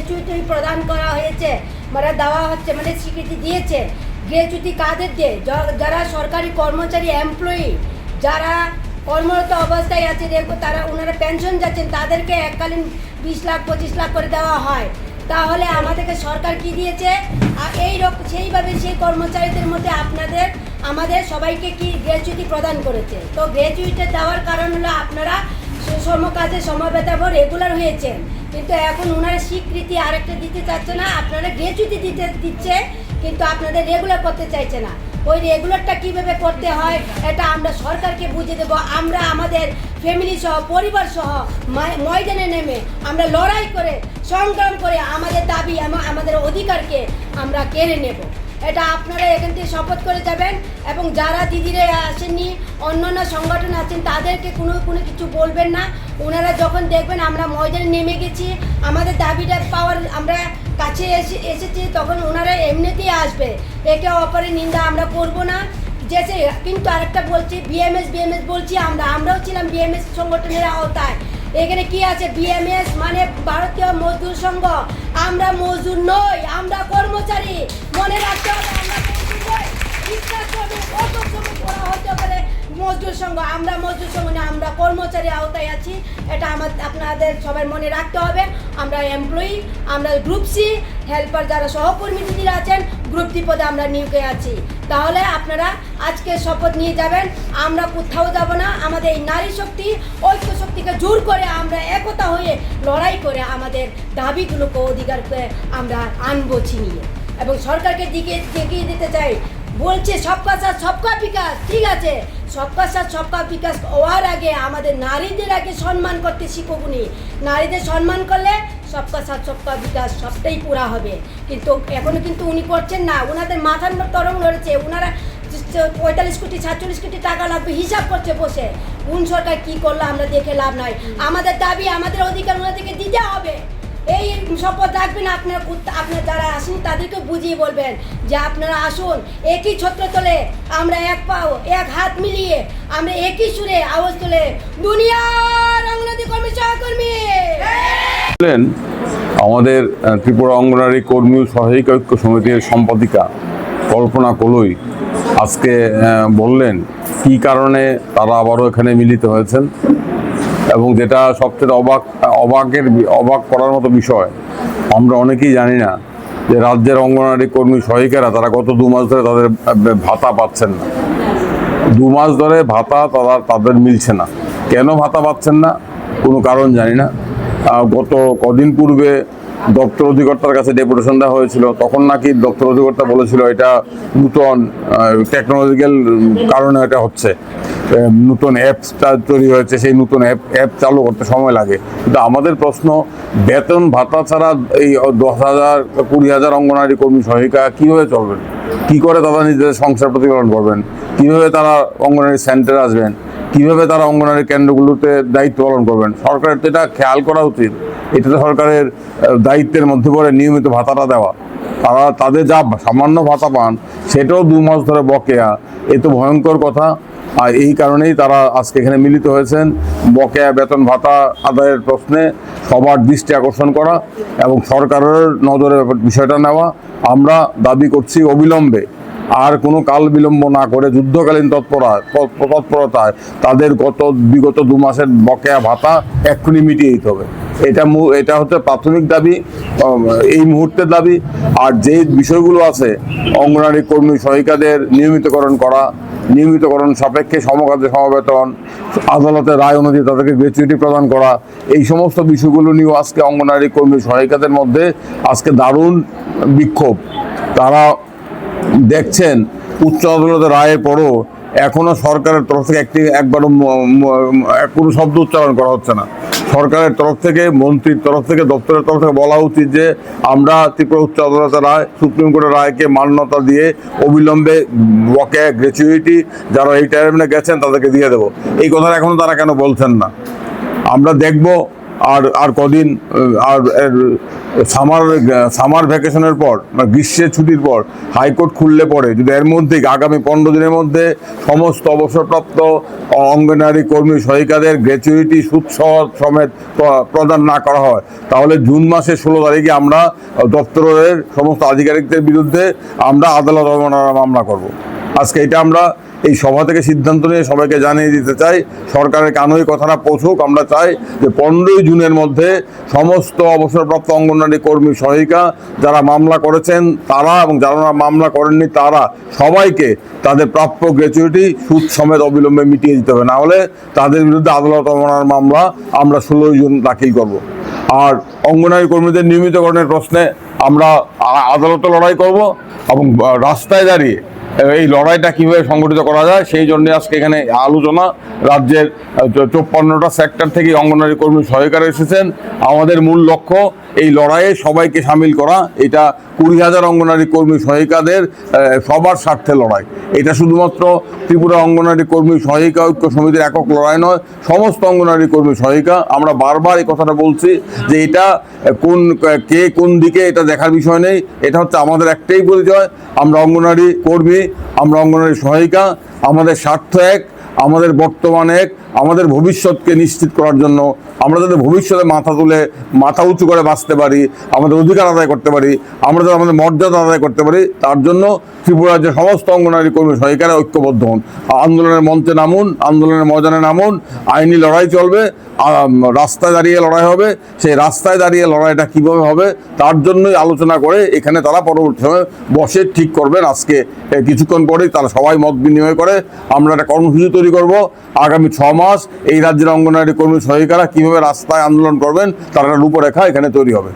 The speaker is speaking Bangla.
গ্র্যাচুইটি প্রদান করা হয়েছে, মানে দেওয়া হচ্ছে, মানে স্বীকৃতি দিয়েছে। গ্র্যাচুইটি কাদের দিয়ে? যারা সরকারি কর্মচারী, এমপ্লয়ি, যারা কর্মরত অবস্থায় আছে, তারা ওনারা পেনশন যাচ্ছেন, তাদেরকে এককালীন 20 লাখ 25 লাখ করে দেওয়া হয়। তাহলে আমাদেরকে সরকার কি দিয়েছে? সেইভাবে সেই কর্মচারীদের মধ্যে আমাদের সবাইকে কি গ্র্যাচুইটি প্রদান করেছে। তো গ্র্যাচুইটি দেওয়ার কারণ হলো আপনারা কাজে সমবেতাভাবে রেগুলার হয়েছেন, কিন্তু এখন ওনারা স্বীকৃতি আরেকটা দিতে চাচ্ছে না, আপনারা গ্র্যাচুইটি দিচ্ছে, কিন্তু আপনাদের রেগুলার করতে চাইছে না। ওই রেগুলারটা কীভাবে করতে হয় এটা আমরা সরকারকে বুঝিয়ে দেবো। আমরা আমাদের ফ্যামিলি সহ, পরিবার সহ ময়দানে নেমে আমরা লড়াই করে, সংগ্রাম করে আমাদের দাবি, আমাদের অধিকারকে আমরা কেড়ে নেব। এটা আপনারা এখান থেকে শপথ করে যাবেন। এবং যারা দিদিরা আসেননি, অন্যান্য সংগঠন আছেন, তাদেরকে কোনো কিছু বলবেন না। ওনারা যখন দেখবেন আমরা ময়দানে নেমে গেছি, আমাদের দাবিটা পাওয়ার আমরা কাছে এসেছি, তখন ওনারা এমনিতেই আসবে। একে অপরের নিন্দা আমরা করব না। কিন্তু আরেকটা বলছি, বিএমএস বলছি, আমরাও ছিলাম বিএমএস সংগঠনের আওতায়। এখানে কি আছে? বিএমএস মানে ভারতীয় মজদুর সংঘ। আমরা মজদুর নই, আমরা কর্মচারী। মনে রাখতে হবে, আমরা মজদুর নই। রিক্সা শ্রমিক, অটো শ্রমিক করা হতে পারে মজদুর সংঘ, আমরা মজদুর সংঘ না, আমরা কর্মচারী আওতায় আছি। এটা আপনাদের সবাই মনে রাখতে হবে। আমরা এমপ্লয়ি, আমরা গ্রুপ সি হেল্পার, যারা সহকর্মী দিদিরা আছেন গ্রুপ ডি পদে আমরা নিয়োগে আছি। তাহলে আপনারা আজকে শপথ নিয়ে যাবেন, আমরা কোথাও যাব না। আমাদের এই নারী শক্তি, ঐক্য শক্তিকে জোর করে আমরা একতা হয়ে লড়াই করে আমাদের দাবিগুলোকে, অধিকারকে আমরা আনবো ছিনিয়ে। এবং সরকারকে দেখিয়ে দিতে চাই, বলছে সবকা সাথ সবকা বিকাশ, ঠিক আছে, সবকা সাথ সবকা বিকাশ হওয়ার আগে আমাদের নারীদের আগে সম্মান করতে শিখুনি। নারীদের সম্মান করলে সবকা সাথ সবকা বিকাশ সবটাই পুরা হবে। কিন্তু এখনো কিন্তু উনি করছেন না। ওনাদের মাথার তরঙ্গ লড়েছে, ওনারা 45 কোটি 47 কোটি টাকা লাগবে হিসাব করছে বসে। কোন সরকার কি করলো আমরা দেখে লাভ নাই। আমাদের দাবি, আমাদের অধিকার ওনাদেরকে দিতে হবে। এই শপথ রাখবেন। আপনার যারা আসেন তাদেরকে বুঝিয়ে বলবেন যে আপনারা আসুন, একই ছত্র তলে আমরা এক পাও এক হাত মিলিয়ে আমরা একই সুরে আওয়াজ তুলে দুনিয়ার অঙ্গনওয়াড়ি কর্মী সহকর্মী। আমাদের ত্রিপুরা অঙ্গনওয়াড়ি কর্মী সহায়িকা ঐক্য সমিতির সম্পাদিকা কল্পনা কলই আজকে বললেন কি কারণে তারা আবারও এখানে মিলিত হয়েছেন। এবং যেটা সবচেয়ে অবাক করার মতো বিষয়, আমরা অনেকেই জানি না যে রাজ্যের অঙ্গনওয়াড়ি কর্মী সহায়িকারা তারা গত 2 মাস ধরে তাদের ভাতা পাচ্ছেন না। 2 মাস ধরে ভাতা তাদের মিলছে না। কেন ভাতা পাচ্ছেন না কোনো কারণ জানি না। গত কদিন পূর্বে দপ্তর অধিকর্তার কাছে ডেপুটেশন দেওয়া হয়েছিল, তখন নাকি দপ্তর অধিকর্তা বলেছিল এটা নূতন টেকনোলজিক্যাল কারণে এটা হচ্ছে, নতুন অ্যাপসটা তৈরি হয়েছে, সেই নতুন অ্যাপ চালু করতে সময় লাগে। কিন্তু আমাদের প্রশ্ন, বেতন ভাতা ছাড়া এই 10,000 20,000 অঙ্গনওয়াড়ি কর্মী সহায়িকা কীভাবে চলবেন? কী করে তারা নিজেদের সংসার প্রতিপালন করবেন? কীভাবে তারা অঙ্গনওয়াড়ি সেন্টারে আসবেন? কীভাবে তারা অঙ্গনওয়াড়ি কেন্দ্রগুলোতে দায়িত্ব পালন করবেন? সরকারের তো এটা খেয়াল করা উচিত। এটা তো সরকারের দায়িত্বের মধ্যে পড়ে নিয়মিত ভাতাটা দেওয়া। তাদের যা সামান্য ভাতা পান সেটাও 2 মাস ধরে বকেয়া। এ তো ভয়ঙ্কর কথা। আর এই কারণেই তারা আজকে এখানে মিলিত হয়েছেন, বকেয়া বেতন ভাতা আদায়ের প্রশ্নে সবার দৃষ্টি আকর্ষণ করা এবং সরকারের নজরে বিষয়টা নেওয়া। আমরা দাবি করছি অবিলম্বে, আর কোনো কাল বিলম্ব না করে যুদ্ধকালীন তৎপরতায় তাদের বিগত 2 মাসের বকেয়া ভাতা এক্ষুনি মিটিয়ে দিতে হবে। এটা হচ্ছে প্রাথমিক দাবি, এই মুহূর্তের দাবি। আর যে বিষয়গুলো আছে, অঙ্গনওয়াড়ি কর্মী সহায়িকাদের নিয়মিতকরণ সাপেক্ষে সমকাজে সমবেতন, আদালতের রায় অনুযায়ী তাদেরকে গ্র্যাচুইটি প্রদান করা, এই সমস্ত বিষয়গুলো নিয়েও আজকে অঙ্গনওয়াড়ি কর্মী সহায়িকাদের মধ্যে আজকে দারুণ বিক্ষোভ। তারা দেখছেন উচ্চ আদালতের রায়ের পরও এখনো সরকারের তরফ থেকে একবারও কোনো শব্দ উচ্চারণ করা হচ্ছে না। সরকারের তরফ থেকে, মন্ত্রীর তরফ থেকে, দপ্তরের তরফ থেকে বলা উচিত যে আমরা ত্রিপুরা উচ্চ আদালতের রায়, সুপ্রিম কোর্টের রায়কে মান্যতা দিয়ে অবিলম্বে বকেয়া গ্র্যাচুইটি যারা রিটায়ারমেন্টে গেছেন তাদেরকে দিয়ে দেবো। এই কথাটা এখনো তারা কেন বলছেন না? আমরা দেখব আর আর কদিন আর সামার ভ্যাকেশনের পর বা গ্রীষ্মের ছুটির পর হাইকোর্ট খুললে পরে যদি এর মধ্যে আগামী 15 দিনের মধ্যে সমস্ত অবসরপ্রাপ্ত অঙ্গনারী কর্মী সহায়িকাদের গ্র্যাচুইটি সুদ সমেত প্রদান না করা হয়, তাহলে জুন মাসের 16 তারিখে আমরা দপ্তরের সমস্ত আধিকারিকদের বিরুদ্ধে আমরা আদালত অবমাননার মামলা করব। আজকে এটা আমরা এই সভা থেকে সিদ্ধান্ত নিয়ে সবাইকে জানিয়ে দিতে চাই, সরকারের কানে এই কথাটা পৌঁছুক। আমরা চাই যে 15 জুনের মধ্যে সমস্ত অবসরপ্রাপ্ত অঙ্গনওয়াড়ি কর্মী সহায়িকা যারা মামলা করেছেন তারা এবং যারা মামলা করেননি তারা সবাইকে তাদের প্রাপ্য গ্র্যাচুইটি সুদ সমেত অবিলম্বে মিটিয়ে দিতে হবে, না হলে তাদের বিরুদ্ধে আদালত অবমাননার মামলা আমরা 16 জুন দাখিল করব। আর অঙ্গনওয়াড়ি কর্মীদের নিয়মিতকরণের প্রশ্নে আমরা আদালতে লড়াই করব এবং রাস্তায় দাঁড়িয়ে এই লড়াইটা কীভাবে সংগঠিত করা যায় সেই জন্য আজকে এখানে আলোচনা। রাজ্যের 54টা সেক্টর থেকে অঙ্গনওয়াড়ি কর্মী সহায়িকারা এসেছেন। আমাদের মূল লক্ষ্য এই লড়াইয়ে সবাইকে সামিল করা। এটা 20,000 অঙ্গনওয়াড়ি কর্মী সহায়িকাদের সবার স্বার্থে লড়াই। এটা শুধুমাত্র ত্রিপুরা অঙ্গনওয়াড়ি কর্মী সহায়িকা ঐক্য সমিতির একক লড়াই নয়, সমস্ত অঙ্গনওয়াড়ি কর্মী সহায়িকা। আমরা বারবার এই কথাটা বলছি যে এটা কে কোন দিকে এটা দেখার বিষয় নেই, এটা হচ্ছে আমাদের একটাই পরিচয়, আমরা অঙ্গনওয়াড়ি কর্মী, আমরা অঙ্গনওয়াড়ি সহায়িকা। আমাদের স্বার্থ এক, আমাদের বর্তমান এক, আমাদের ভবিষ্যৎকে নিশ্চিত করার জন্য আমরা যাতে ভবিষ্যতে মাথা উঁচু করে বাঁচতে পারি, আমাদের অধিকার আদায় করতে পারি, আমরা যাতে আমাদের মর্যাদা আদায় করতে পারি, তার জন্য ত্রিপুরা রাজ্যের সমস্ত অঙ্গনওয়াড়ি কর্মী সহায়িকারা ঐক্যবদ্ধ হন। আন্দোলনের মঞ্চে নামুন, আন্দোলনের ময়দানে নামুন, আইনি লড়াই চলবে, রাস্তায় দাঁড়িয়ে লড়াই হবে। সেই রাস্তায় দাঁড়িয়ে লড়াইটা কীভাবে হবে তার জন্যই আলোচনা করে এখানে তারা পরবর্তী সময় বসে ঠিক করবেন। আজকে কিছুক্ষণ পরেই তারা সবাই মত বিনিময় করে আমরা একটা কর্মসূচি তৈরি করব। আগামী 6 মাস এই রাজ্যের অঙ্গনওয়াড়ি কর্মী সহায়িকারা কীভাবে রাস্তায় আন্দোলন করবেন তার একটা রূপরেখা এখানে তৈরি হবে।